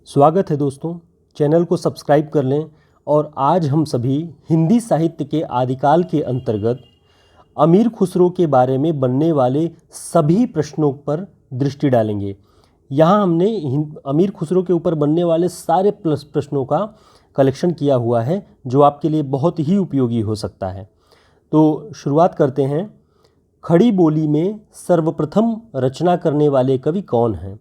स्वागत है दोस्तों। चैनल को सब्सक्राइब कर लें और आज हम सभी हिंदी साहित्य के आदिकाल के अंतर्गत अमीर खुसरो के बारे में बनने वाले सभी प्रश्नों पर दृष्टि डालेंगे। यहाँ हमने अमीर खुसरो के ऊपर बनने वाले सारे प्रश्नों का कलेक्शन किया हुआ है जो आपके लिए बहुत ही उपयोगी हो सकता है। तो शुरुआत करते हैं। खड़ी बोली में सर्वप्रथम रचना करने वाले कवि कौन हैं?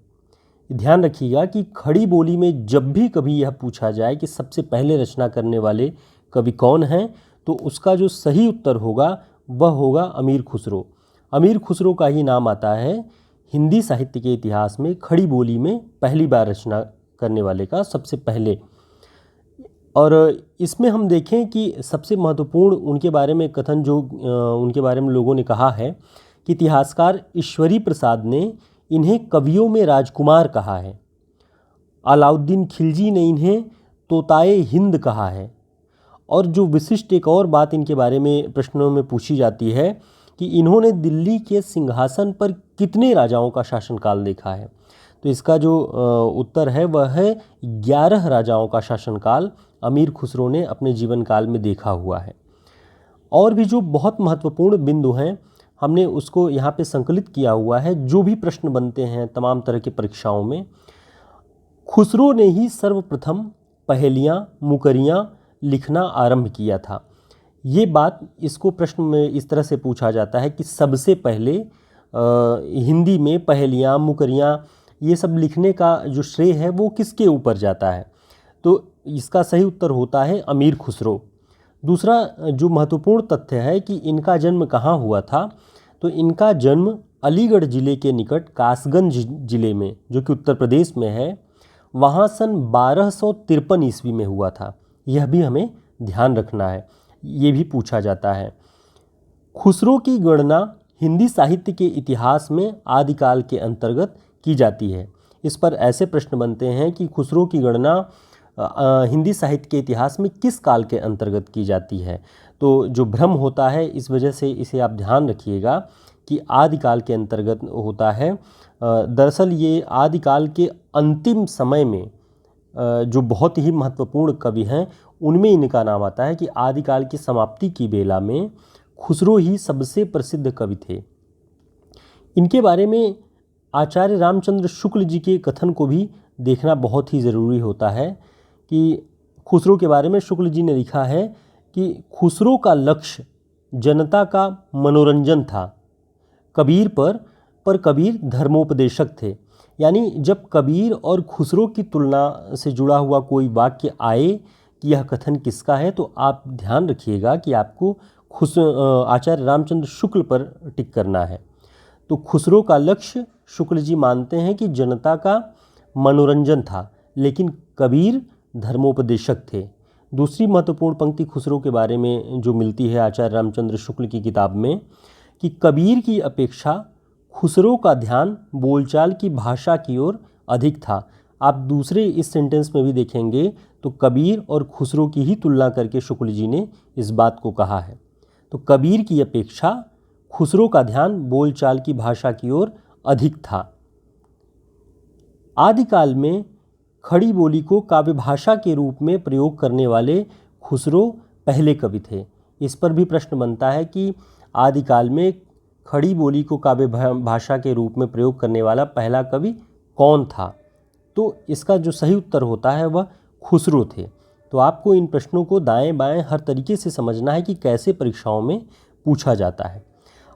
ध्यान रखिएगा कि खड़ी बोली में जब भी कभी यह पूछा जाए कि सबसे पहले रचना करने वाले कवि कौन हैं, तो उसका जो सही उत्तर होगा वह होगा अमीर खुसरो। अमीर खुसरो का ही नाम आता है हिंदी साहित्य के इतिहास में खड़ी बोली में पहली बार रचना करने वाले का सबसे पहले। और इसमें हम देखें कि सबसे महत्वपूर्ण उनके बारे में कथन जो उनके बारे में लोगों ने कहा है कि इतिहासकार ईश्वरी प्रसाद ने इन्हें कवियों में राजकुमार कहा है। अलाउद्दीन खिलजी ने इन्हें तोताए हिंद कहा है। और जो विशिष्ट एक और बात इनके बारे में प्रश्नों में पूछी जाती है कि इन्होंने दिल्ली के सिंहासन पर कितने राजाओं का शासनकाल देखा है, तो इसका जो उत्तर है वह है 11 राजाओं का शासनकाल अमीर खुसरो ने अपने जीवन काल में देखा हुआ है। और भी जो बहुत महत्वपूर्ण बिंदु हैं हमने उसको यहाँ पे संकलित किया हुआ है। जो भी प्रश्न बनते हैं तमाम तरह की परीक्षाओं में, खुसरो ने ही सर्वप्रथम पहेलियाँ मुकरियाँ लिखना आरंभ किया था। ये बात इसको प्रश्न में इस तरह से पूछा जाता है कि सबसे पहले हिंदी में पहेलियाँ मुकरियाँ ये सब लिखने का जो श्रेय है वो किसके ऊपर जाता है, तो इसका सही उत्तर होता है अमीर खुसरो। दूसरा जो महत्वपूर्ण तथ्य है कि इनका जन्म कहाँ हुआ था, तो इनका जन्म अलीगढ़ ज़िले के निकट कासगंज ज़िले में जो कि उत्तर प्रदेश में है, वहाँ सन 1253 ईस्वी में हुआ था। यह भी हमें ध्यान रखना है, ये भी पूछा जाता है। खुसरो की गणना हिंदी साहित्य के इतिहास में आदिकाल के अंतर्गत की जाती है। इस पर ऐसे प्रश्न बनते हैं कि खुसरो की गणना हिंदी साहित्य के इतिहास में किस काल के अंतर्गत की जाती है, तो जो भ्रम होता है इस वजह से इसे आप ध्यान रखिएगा कि आदिकाल के अंतर्गत होता है। दरअसल ये आदिकाल के अंतिम समय में जो बहुत ही महत्वपूर्ण कवि हैं उनमें इनका नाम आता है कि आदिकाल की समाप्ति की बेला में खुसरो ही सबसे प्रसिद्ध कवि थे। इनके बारे में आचार्य रामचंद्र शुक्ल जी के कथन को भी देखना बहुत ही ज़रूरी होता है कि खुसरो के बारे में शुक्ल जी ने लिखा है कि खुसरो का लक्ष्य जनता का मनोरंजन था, कबीर पर कबीर धर्मोपदेशक थे। यानी जब कबीर और खुसरो की तुलना से जुड़ा हुआ कोई वाक्य आए कि यह कथन किसका है, तो आप ध्यान रखिएगा कि आपको आचार्य रामचंद्र शुक्ल पर टिक करना है। तो खुसरो का लक्ष्य शुक्ल जी मानते हैं कि जनता का मनोरंजन था, लेकिन कबीर धर्मोपदेशक थे। दूसरी महत्वपूर्ण पंक्ति खुसरो के बारे में जो मिलती है आचार्य रामचंद्र शुक्ल की किताब में कि कबीर की अपेक्षा खुसरो का ध्यान बोलचाल की भाषा की ओर अधिक था। आप दूसरे इस सेंटेंस में भी देखेंगे तो कबीर और खुसरो की ही तुलना करके शुक्ल जी ने इस बात को कहा है। तो कबीर की अपेक्षा खुसरो का ध्यान बोलचाल की भाषा की ओर अधिक था। आदिकाल में खड़ी बोली को काव्य भाषा के रूप में प्रयोग करने वाले खुसरो पहले कवि थे। इस पर भी प्रश्न बनता है कि आदिकाल में खड़ी बोली को काव्य भाषा के रूप में प्रयोग करने वाला पहला कवि कौन था, तो इसका जो सही उत्तर होता है वह खुसरो थे। तो आपको इन प्रश्नों को दाएं बाएं हर तरीके से समझना है कि कैसे परीक्षाओं में पूछा जाता है।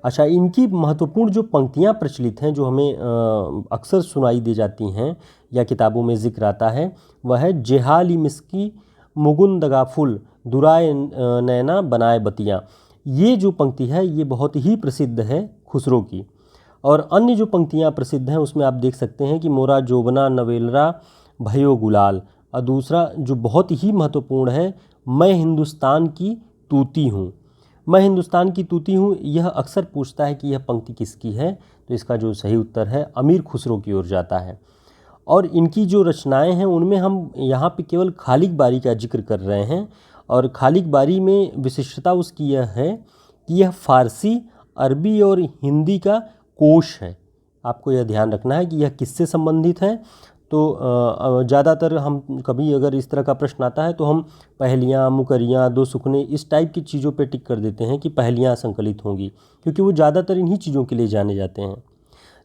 अच्छा, इनकी महत्वपूर्ण जो पंक्तियाँ प्रचलित हैं जो हमें अक्सर सुनाई दी जाती हैं या किताबों में जिक्र आता है, वह है जेहाली मिस्की मुकुंदगा फुल दुराए नैना बनाए बतियाँ। ये जो पंक्ति है ये बहुत ही प्रसिद्ध है खुसरो की। और अन्य जो पंक्तियाँ प्रसिद्ध हैं उसमें आप देख सकते हैं कि मोरा जोबना नवेलरा भयो गुलाल, और दूसरा जो बहुत ही महत्वपूर्ण है मैं हिंदुस्तान की तूती हूँ। मैं हिंदुस्तान की तूती हूँ, यह अक्सर पूछता है कि यह पंक्ति किसकी है, तो इसका जो सही उत्तर है अमीर खुसरो की ओर जाता है। और इनकी जो रचनाएं हैं उनमें हम यहाँ पे केवल खालिक बारी का जिक्र कर रहे हैं, और खालिक बारी में विशिष्टता उसकी यह है कि यह फ़ारसी, अरबी और हिंदी का कोश है। आपको यह ध्यान रखना है कि यह किससे संबंधित है, तो ज़्यादातर हम कभी अगर इस तरह का प्रश्न आता है तो हम पहेलियाँ, मुकरियाँ, दो सुखने इस टाइप की चीज़ों पे टिक कर देते हैं कि पहेलियाँ संकलित होंगी, क्योंकि वो ज़्यादातर इन्हीं चीज़ों के लिए जाने जाते हैं।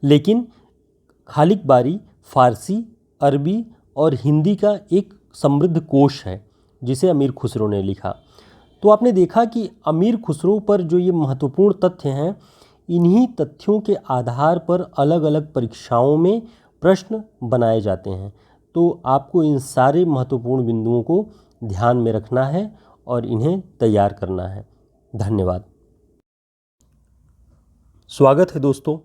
लेकिन खालिक बारी फ़ारसी, अरबी और हिंदी का एक समृद्ध कोश है जिसे अमीर खुसरो ने लिखा। तो आपने देखा कि अमीर खुसरो पर जो ये महत्वपूर्ण तथ्य हैं, इन्हीं तथ्यों के आधार पर अलग अलग परीक्षाओं में प्रश्न बनाए जाते हैं। तो आपको इन सारे महत्वपूर्ण बिंदुओं को ध्यान में रखना है और इन्हें तैयार करना है। धन्यवाद। स्वागत है दोस्तों।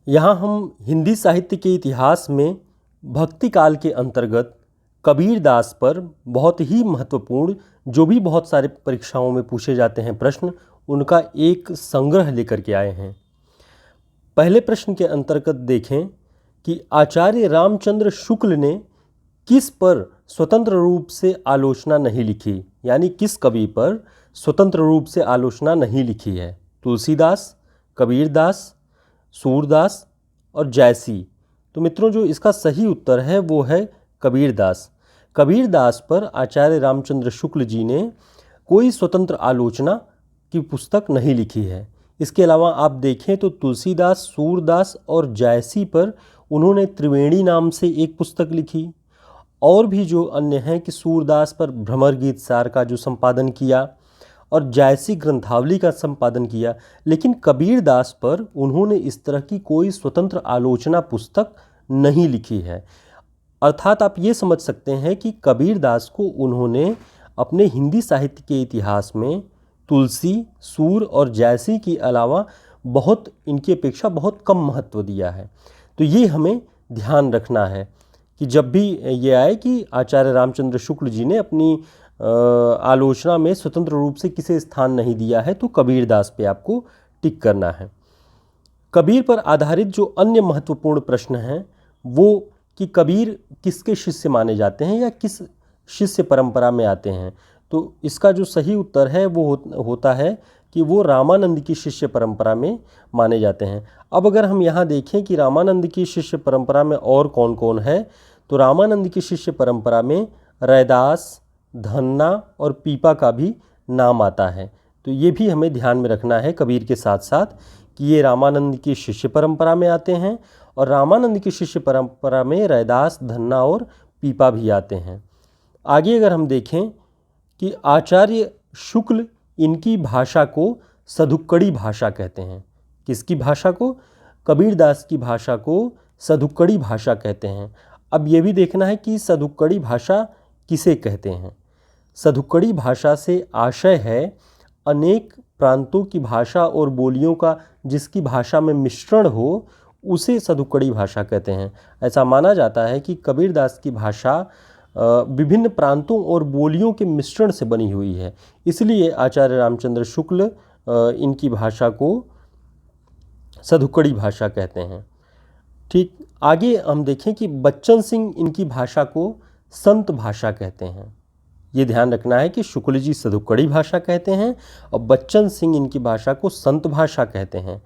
यहाँ हम हिंदी साहित्य के इतिहास में भक्ति काल के अंतर्गत कबीरदास पर बहुत ही महत्वपूर्ण, जो भी बहुत सारे परीक्षाओं में पूछे जाते हैं प्रश्न, उनका एक संग्रह लेकर के आए हैं। पहले प्रश्न के अंतर्गत देखें कि आचार्य रामचंद्र शुक्ल ने किस पर स्वतंत्र रूप से आलोचना नहीं लिखी, यानी किस कवि पर स्वतंत्र रूप से आलोचना नहीं लिखी है। तुलसीदास, कबीरदास, सूरदास और जयसी। तो मित्रों, जो इसका सही उत्तर है वो है कबीरदास। कबीरदास पर आचार्य रामचंद्र शुक्ल जी ने कोई स्वतंत्र आलोचना की पुस्तक नहीं लिखी है। इसके अलावा आप देखें तो तुलसीदास, सूरदास और जयसी पर उन्होंने त्रिवेणी नाम से एक पुस्तक लिखी। और भी जो अन्य हैं कि सूरदास पर भ्रमर गीत सार का जो संपादन किया और जयसी ग्रंथावली का संपादन किया, लेकिन कबीरदास पर उन्होंने इस तरह की कोई स्वतंत्र आलोचना पुस्तक नहीं लिखी है। अर्थात आप ये समझ सकते हैं कि कबीरदास को उन्होंने अपने हिंदी साहित्य के इतिहास में तुलसी, सूर और जयसी के अलावा इनकी अपेक्षा बहुत कम महत्व दिया है। तो ये हमें ध्यान रखना है कि जब भी ये आए कि आचार्य रामचंद्र शुक्ल जी ने अपनी आलोचना में स्वतंत्र रूप से किसे स्थान नहीं दिया है, तो कबीरदास पे आपको टिक करना है। कबीर पर आधारित जो अन्य महत्वपूर्ण प्रश्न हैं वो कि कबीर किसके शिष्य माने जाते हैं या किस शिष्य परंपरा में आते हैं। तो इसका जो सही उत्तर है वो होता है कि वो रामानंद की शिष्य परंपरा में माने जाते हैं। अब अगर हम यहाँ देखें कि रामानंद की शिष्य परंपरा में और कौन कौन है, तो रामानंद की शिष्य परंपरा में रैदास, धन्ना और पीपा का भी नाम आता है। तो ये भी हमें ध्यान में रखना है कबीर के साथ साथ कि ये रामानंद की शिष्य परंपरा में आते हैं और रामानंद की शिष्य परंपरा में रैदास, धन्ना और पीपा भी आते हैं। आगे अगर हम देखें कि आचार्य शुक्ल इनकी भाषा को सधुक्कड़ी भाषा कहते हैं। किसकी भाषा को? कबीरदास की भाषा को सधुक्कड़ी भाषा कहते हैं। अब ये भी देखना है कि सधुक्कड़ी भाषा किसे कहते हैं। सधुक्कड़ी भाषा से आशय है अनेक प्रांतों की भाषा और बोलियों का जिसकी भाषा में मिश्रण हो, उसे सधुक्कड़ी भाषा कहते हैं। ऐसा माना जाता है कि कबीरदास की भाषा विभिन्न प्रांतों और बोलियों के मिश्रण से बनी हुई है, इसलिए आचार्य रामचंद्र शुक्ल इनकी भाषा को सधुक्कड़ी भाषा कहते हैं। ठीक, आगे हम देखें कि बच्चन सिंह इनकी भाषा को संत भाषा कहते हैं। ये ध्यान रखना है कि शुक्ल जी सधुक्कड़ी भाषा कहते हैं और बच्चन सिंह इनकी भाषा को संत भाषा कहते हैं।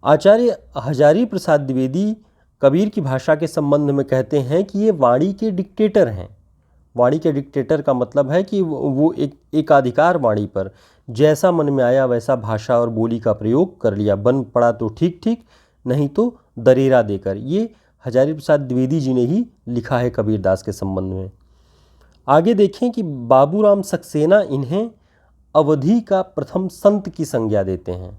आचार्य हजारी प्रसाद द्विवेदी कबीर की भाषा के संबंध में कहते हैं कि ये वाणी के डिक्टेटर हैं। वाणी के डिक्टेटर का मतलब है कि वो एकाधिकार वाणी पर जैसा मन में आया वैसा भाषा और बोली का प्रयोग कर लिया, बन पड़ा तो ठीक ठीक, नहीं तो दरेरा देकर। ये हजारी प्रसाद द्विवेदी जी ने ही लिखा है कबीरदास के संबंध में। आगे देखें कि बाबूराम सक्सेना इन्हें अवधि का प्रथम संत की संज्ञा देते हैं।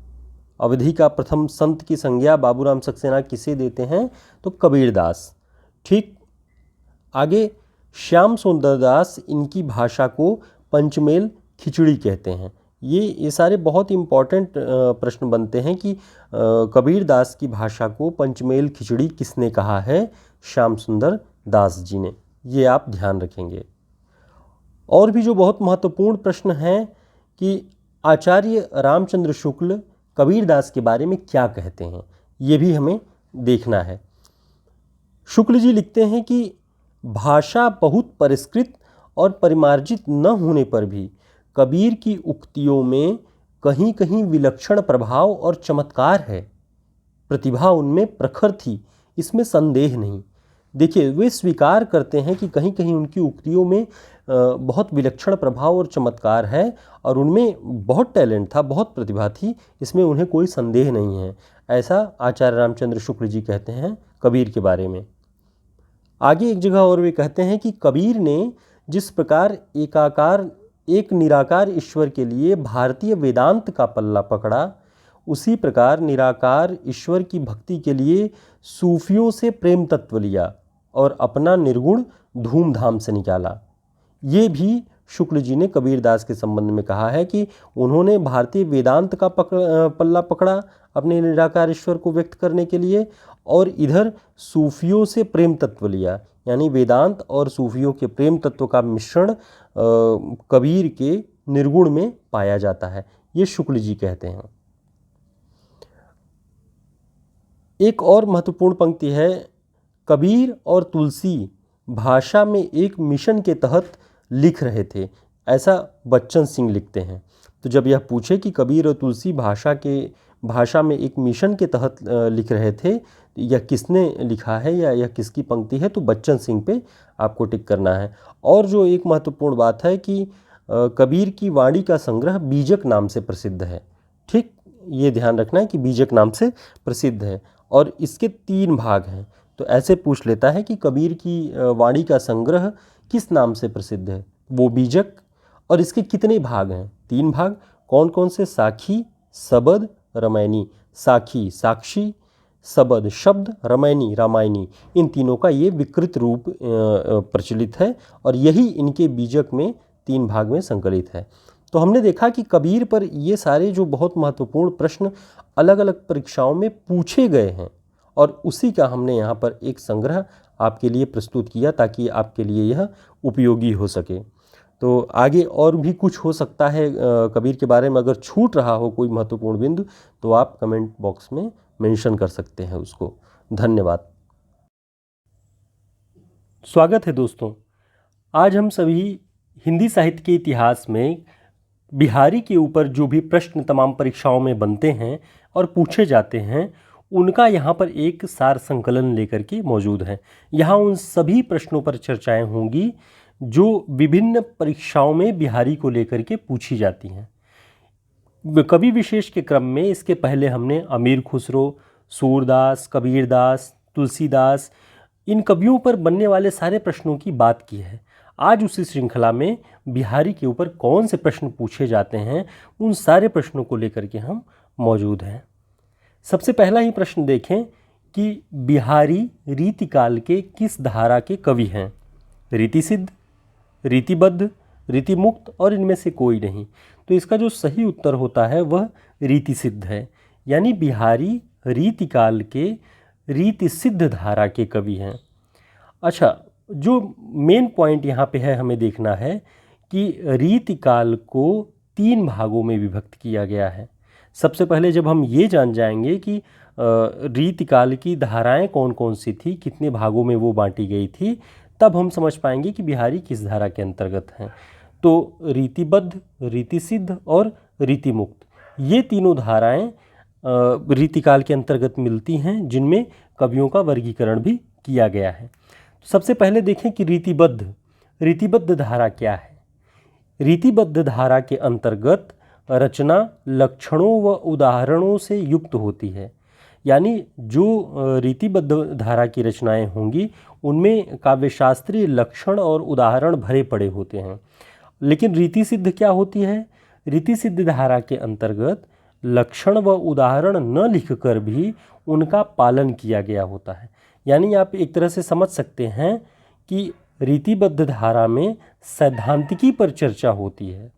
अवधि का प्रथम संत की संज्ञा बाबूराम सक्सेना किसे देते हैं? तो कबीरदास। ठीक, आगे श्याम सुंदर दास इनकी भाषा को पंचमेल खिचड़ी कहते हैं। ये सारे बहुत इम्पॉर्टेंट प्रश्न बनते हैं कि कबीरदास की भाषा को पंचमेल खिचड़ी किसने कहा है? श्याम सुंदर दास जी ने। ये आप ध्यान रखेंगे। और भी जो बहुत महत्वपूर्ण प्रश्न हैं कि आचार्य रामचंद्र शुक्ल कबीरदास के बारे में क्या कहते हैं, ये भी हमें देखना है। शुक्ल जी लिखते हैं कि भाषा बहुत परिष्कृत और परिमार्जित न होने पर भी कबीर की उक्तियों में कहीं कहीं विलक्षण प्रभाव और चमत्कार है। प्रतिभा उनमें प्रखर थी, इसमें संदेह नहीं। देखिए, वे स्वीकार करते हैं कि कहीं कहीं उनकी उक्तियों में बहुत विलक्षण प्रभाव और चमत्कार है और उनमें बहुत टैलेंट था, बहुत प्रतिभा थी, इसमें उन्हें कोई संदेह नहीं है। ऐसा आचार्य रामचंद्र शुक्ल जी कहते हैं कबीर के बारे में। आगे एक जगह और वे कहते हैं कि कबीर ने जिस प्रकार एक निराकार ईश्वर के लिए भारतीय वेदांत का पल्ला पकड़ा, उसी प्रकार निराकार ईश्वर की भक्ति के लिए सूफियों से प्रेम तत्व लिया और अपना निर्गुण धूमधाम से निकाला। ये भी शुक्ल जी ने कबीरदास के संबंध में कहा है कि उन्होंने भारतीय वेदांत का पल्ला पकड़ा अपने निराकार ईश्वर को व्यक्त करने के लिए, और इधर सूफियों से प्रेम तत्व लिया, यानी वेदांत और सूफियों के प्रेम तत्व का मिश्रण कबीर के निर्गुण में पाया जाता है, ये शुक्ल जी कहते हैं। एक और महत्वपूर्ण पंक्ति है, कबीर और तुलसी भाषा में एक मिशन के तहत लिख रहे थे, ऐसा बच्चन सिंह लिखते हैं। तो जब यह पूछे कि कबीर और तुलसी भाषा में एक मिशन के तहत लिख रहे थे, यह किसने लिखा है या यह किसकी पंक्ति है, तो बच्चन सिंह पे आपको टिक करना है। और जो एक महत्वपूर्ण बात है कि कबीर की वाणी का संग्रह बीजक नाम से प्रसिद्ध है। ठीक, ये ध्यान रखना है कि बीजक नाम से प्रसिद्ध है और इसके 3 भाग हैं। तो ऐसे पूछ लेता है कि कबीर की वाणी का संग्रह किस नाम से प्रसिद्ध है, वो बीजक, और इसके कितने भाग हैं? 3 भाग। कौन कौन से? साखी, सबद, रामायणी। साखी साक्षी, सबद शब्द, रामायणी रामायणी। इन तीनों का ये विकृत रूप प्रचलित है और यही इनके बीजक में 3 भाग में संकलित है। तो हमने देखा कि कबीर पर ये सारे जो बहुत महत्वपूर्ण प्रश्न अलग अलग परीक्षाओं में पूछे गए हैं और उसी का हमने यहाँ पर एक संग्रह आपके लिए प्रस्तुत किया ताकि आपके लिए यह उपयोगी हो सके। तो आगे और भी कुछ हो सकता है कबीर के बारे में, अगर छूट रहा हो कोई महत्वपूर्ण बिंदु तो आप कमेंट बॉक्स में मेंशन कर सकते हैं उसको। धन्यवाद। स्वागत है दोस्तों। आज हम सभी हिंदी साहित्य के इतिहास में बिहारी के ऊपर जो भी प्रश्न तमाम परीक्षाओं में बनते हैं और पूछे जाते हैं, उनका यहाँ पर एक सार संकलन लेकर के मौजूद है। यहाँ उन सभी प्रश्नों पर चर्चाएं होंगी जो विभिन्न परीक्षाओं में बिहारी को लेकर के पूछी जाती हैं। कवि विशेष के क्रम में इसके पहले हमने अमीर खुसरो, सूरदास, कबीरदास, तुलसीदास, इन कवियों पर बनने वाले सारे प्रश्नों की बात की है। आज उसी श्रृंखला में बिहारी के ऊपर कौन से प्रश्न पूछे जाते हैं, उन सारे प्रश्नों को लेकर के हम मौजूद हैं। सबसे पहला ही प्रश्न देखें कि बिहारी रीतिकाल के किस धारा के कवि हैं? रीतिसिद्ध, रीतिबद्ध, रीतिमुक्त और इनमें से कोई नहीं। तो इसका जो सही उत्तर होता है वह रीतिसिद्ध है, यानी बिहारी रीतिकाल के रीतिसिद्ध धारा के कवि हैं। अच्छा, जो मेन पॉइंट यहाँ पे है हमें देखना है कि रीतिकाल को 3 भागों में विभक्त किया गया है। सबसे पहले जब हम ये जान जाएंगे कि रीतिकाल की धाराएं कौन कौन सी थी, कितने भागों में वो बांटी गई थी, तब हम समझ पाएंगे कि बिहारी किस धारा के अंतर्गत हैं। तो रीतिबद्ध, रीतिसिद्ध और रीतिमुक्त, ये तीनों धाराएं रीतिकाल के अंतर्गत मिलती हैं, जिनमें कवियों का वर्गीकरण भी किया गया है। तो सबसे पहले देखें कि रीतिबद्ध धारा क्या है। रीतिबद्ध धारा के अंतर्गत रचना लक्षणों व उदाहरणों से युक्त होती है, यानी जो रीतिबद्ध धारा की रचनाएं होंगी उनमें काव्यशास्त्रीय लक्षण और उदाहरण भरे पड़े होते हैं। लेकिन रीतिसिद्ध क्या होती है? रीतिसिद्ध धारा के अंतर्गत लक्षण व उदाहरण न लिखकर भी उनका पालन किया गया होता है। यानी आप एक तरह से समझ सकते हैं कि रीतिबद्ध धारा में सैद्धांतिकी पर चर्चा होती है,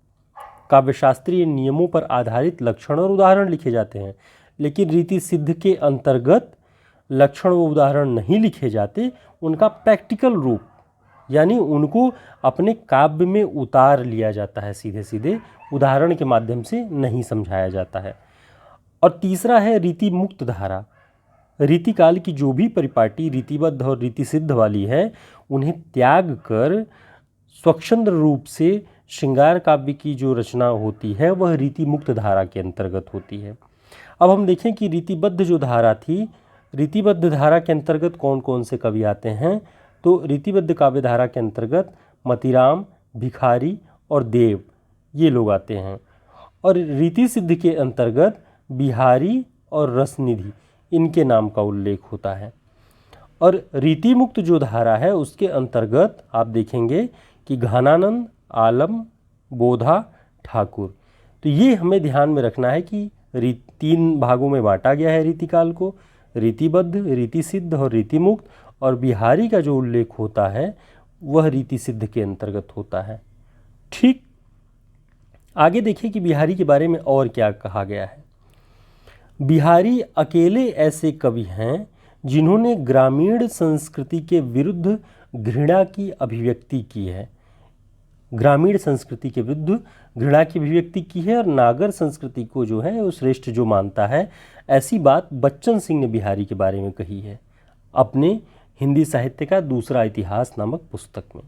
काव्यशास्त्रीय नियमों पर आधारित लक्षण और उदाहरण लिखे जाते हैं। लेकिन रीति सिद्ध के अंतर्गत लक्षण व उदाहरण नहीं लिखे जाते, उनका प्रैक्टिकल रूप, यानी उनको अपने काव्य में उतार लिया जाता है, सीधे सीधे उदाहरण के माध्यम से नहीं समझाया जाता है। और तीसरा है रीति मुक्त धारा। रीतिकाल की जो भी परिपाटी रीतिबद्ध और रीतिसिद्ध वाली है, उन्हें त्याग कर स्वच्छंद रूप से श्रृंगार काव्य की जो रचना होती है वह रीति मुक्त धारा के अंतर्गत होती है। अब हम देखें कि रीतिबद्ध जो धारा थी, रीतिबद्ध धारा के अंतर्गत कौन कौन से कवि आते हैं? तो रीतिबद्ध काव्य धारा के अंतर्गत मतीराम, भिखारी और देव ये लोग आते हैं। और रीति सिद्ध के अंतर्गत बिहारी और रसनिधि इनके नाम का उल्लेख होता है। और रीति मुक्त जो धारा है उसके अंतर्गत आप देखेंगे कि घनानंद, आलम, बोधा, ठाकुर। तो ये हमें ध्यान में रखना है कि 3 भागों में बांटा गया है रीतिकाल को, रीतिबद्ध, रीति सिद्ध और रीति मुक्त। और बिहारी का जो उल्लेख होता है वह रीति सिद्ध के अंतर्गत होता है। ठीक, आगे देखिए कि बिहारी के बारे में और क्या कहा गया है। बिहारी अकेले ऐसे कवि हैं जिन्होंने ग्रामीण संस्कृति के विरुद्ध घृणा की अभिव्यक्ति की है। ग्रामीण संस्कृति के विरुद्ध घृणा की अभिव्यक्ति की है और नागर संस्कृति को जो है वो श्रेष्ठ जो मानता है, ऐसी बात बच्चन सिंह ने बिहारी के बारे में कही है अपने हिंदी साहित्य का दूसरा इतिहास नामक पुस्तक में।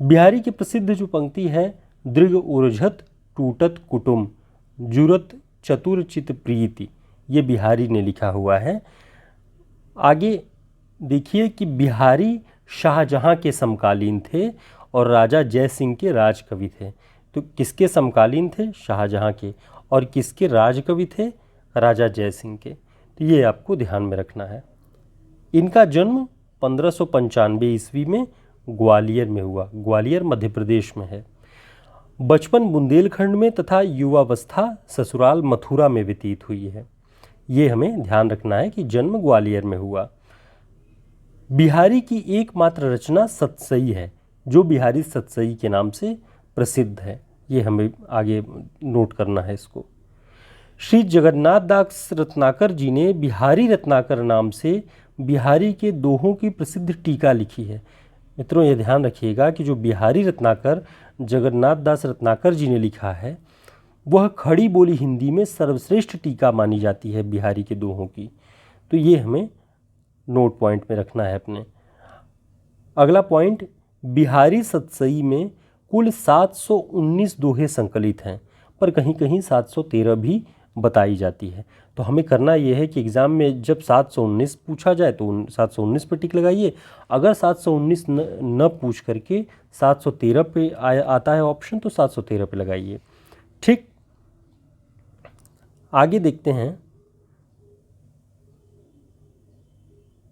बिहारी की प्रसिद्ध जो पंक्ति है, दृग उर्झत टूटत कुटुम जुरत चतुर चित प्रीति, ये बिहारी ने लिखा हुआ है। आगे देखिए कि बिहारी शाहजहां के समकालीन थे और राजा जय सिंह के राजकवि थे। तो किसके समकालीन थे? शाहजहां के। और किसके राजकवि थे? राजा जय सिंह के। तो ये आपको ध्यान में रखना है। इनका जन्म 1595 ईस्वी में ग्वालियर में हुआ। ग्वालियर मध्य प्रदेश में है। बचपन बुंदेलखंड में तथा युवावस्था ससुराल मथुरा में व्यतीत हुई है। ये हमें ध्यान रखना है कि जन्म ग्वालियर में हुआ। बिहारी की एकमात्र रचना सतसई है, जो बिहारी सतसई के नाम से प्रसिद्ध है। ये हमें आगे नोट करना है इसको। श्री जगन्नाथ दास रत्नाकर जी ने बिहारी रत्नाकर नाम से बिहारी के दोहों की प्रसिद्ध टीका लिखी है। मित्रों, ये ध्यान रखिएगा कि जो बिहारी रत्नाकर जगन्नाथ दास रत्नाकर जी ने लिखा है वह खड़ी बोली हिंदी में सर्वश्रेष्ठ टीका मानी जाती है बिहारी के दोहों की। तो ये हमें नोट पॉइंट में रखना है अपने। अगला पॉइंट, बिहारी सतसई में कुल 719 दोहे संकलित हैं, पर कहीं कहीं 713 भी बताई जाती है। तो हमें करना यह है कि एग्ज़ाम में जब 719 पूछा जाए तो 719 पर टिक लगाइए। अगर 719 न पूछ करके 713 पे आता है ऑप्शन तो 713 पे लगाइए। ठीक, आगे देखते हैं।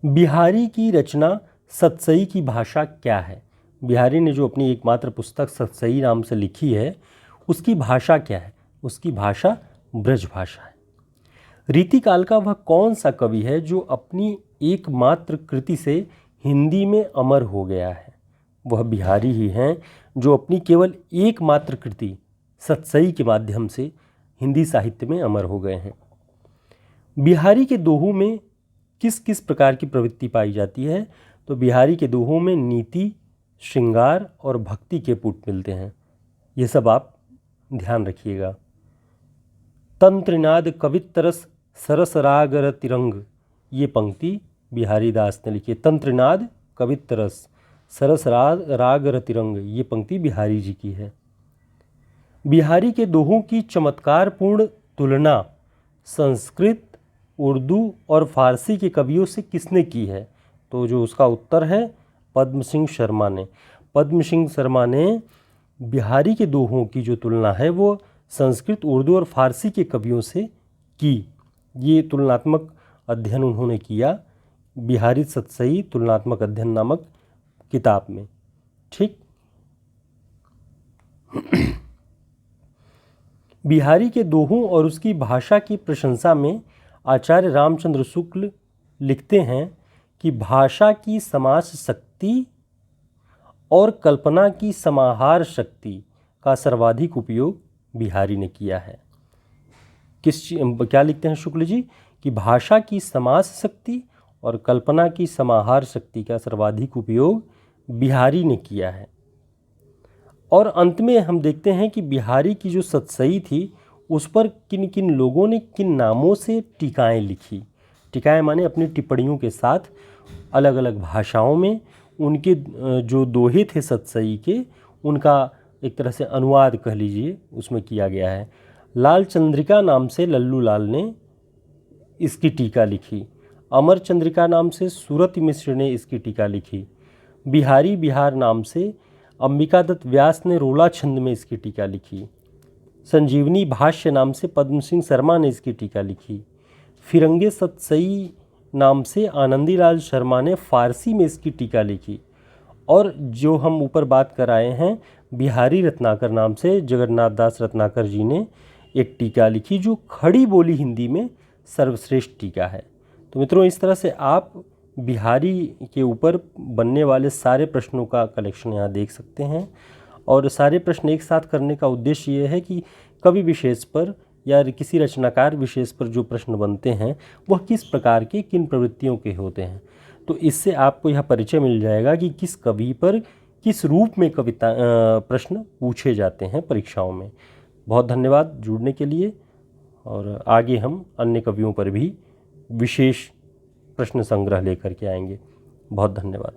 बिहारी की रचना सतसई की भाषा क्या है? बिहारी ने जो अपनी एकमात्र पुस्तक सतसई नाम से लिखी है उसकी भाषा क्या है? उसकी भाषा ब्रज भाषा है। रीतिकाल का वह कौन सा कवि है जो अपनी एकमात्र कृति से हिंदी में अमर हो गया है? वह बिहारी ही हैं जो अपनी केवल एकमात्र कृति सतसई के माध्यम से हिंदी साहित्य में अमर हो गए हैं। बिहारी के दोहों में किस किस प्रकार की प्रवृत्ति पाई जाती है? तो बिहारी के दोहों में नीति, श्रृंगार और भक्ति के पुट मिलते हैं। ये सब आप ध्यान रखिएगा। तंत्रिनाद कवित्तरस सरस रागर तिरंग, ये पंक्ति बिहारी दास ने लिखी है। तंत्रिनाद कवित्तरस सरस रागर तिरंग, ये पंक्ति बिहारी जी की है। बिहारी के दोहों की चमत्कारपूर्ण तुलना संस्कृत, उर्दू और फारसी के कवियों से किसने की है? तो जो उसका उत्तर है पद्म सिंह शर्मा ने। पद्म सिंह शर्मा ने बिहारी के दोहों की जो तुलना है वो संस्कृत, उर्दू और फारसी के कवियों से की। ये तुलनात्मक अध्ययन उन्होंने किया बिहारी सतसई तुलनात्मक अध्ययन नामक किताब में। ठीक, बिहारी के दोहों और उसकी भाषा की प्रशंसा में आचार्य रामचंद्र शुक्ल लिखते हैं कि भाषा की समास शक्ति और कल्पना की समाहार शक्ति का सर्वाधिक उपयोग बिहारी ने किया है। क्या लिखते हैं शुक्ल जी? कि भाषा की समास शक्ति और कल्पना की समाहार शक्ति का सर्वाधिक उपयोग बिहारी ने किया है। और अंत में हम देखते हैं कि बिहारी की जो सतसई थी उस पर किन किन लोगों ने किन नामों से टीकाएँ लिखी। टीकाएँ माने अपनी टिप्पणियों के साथ अलग अलग भाषाओं में उनके जो दोहे थे सतसई के, उनका एक तरह से अनुवाद कह लीजिए उसमें किया गया है। लाल चंद्रिका नाम से लल्लू लाल ने इसकी टीका लिखी। अमर चंद्रिका नाम से सूरत मिश्र ने इसकी टीका लिखी। बिहारी बिहार नाम से अंबिका दत्त व्यास ने रोला छंद में इसकी टीका लिखी। संजीवनी भाष्य नाम से पद्म सिंह शर्मा ने इसकी टीका लिखी। फिरंगे सतसई नाम से आनंदीलाल शर्मा ने फारसी में इसकी टीका लिखी। और जो हम ऊपर बात कर आए हैं, बिहारी रत्नाकर नाम से जगन्नाथ दास रत्नाकर जी ने एक टीका लिखी जो खड़ी बोली हिंदी में सर्वश्रेष्ठ टीका है। तो मित्रों, इस तरह से आप बिहारी के ऊपर बनने वाले सारे प्रश्नों का कलेक्शन यहाँ देख सकते हैं। और सारे प्रश्न एक साथ करने का उद्देश्य ये है कि कवि विशेष पर या किसी रचनाकार विशेष पर जो प्रश्न बनते हैं वह किस प्रकार के, किन प्रवृत्तियों के होते हैं। तो इससे आपको यह परिचय मिल जाएगा कि किस कवि पर किस रूप में कविता प्रश्न पूछे जाते हैं परीक्षाओं में। बहुत धन्यवाद जुड़ने के लिए, और आगे हम अन्य कवियों पर भी विशेष प्रश्न संग्रह लेकर के आएंगे। बहुत धन्यवाद।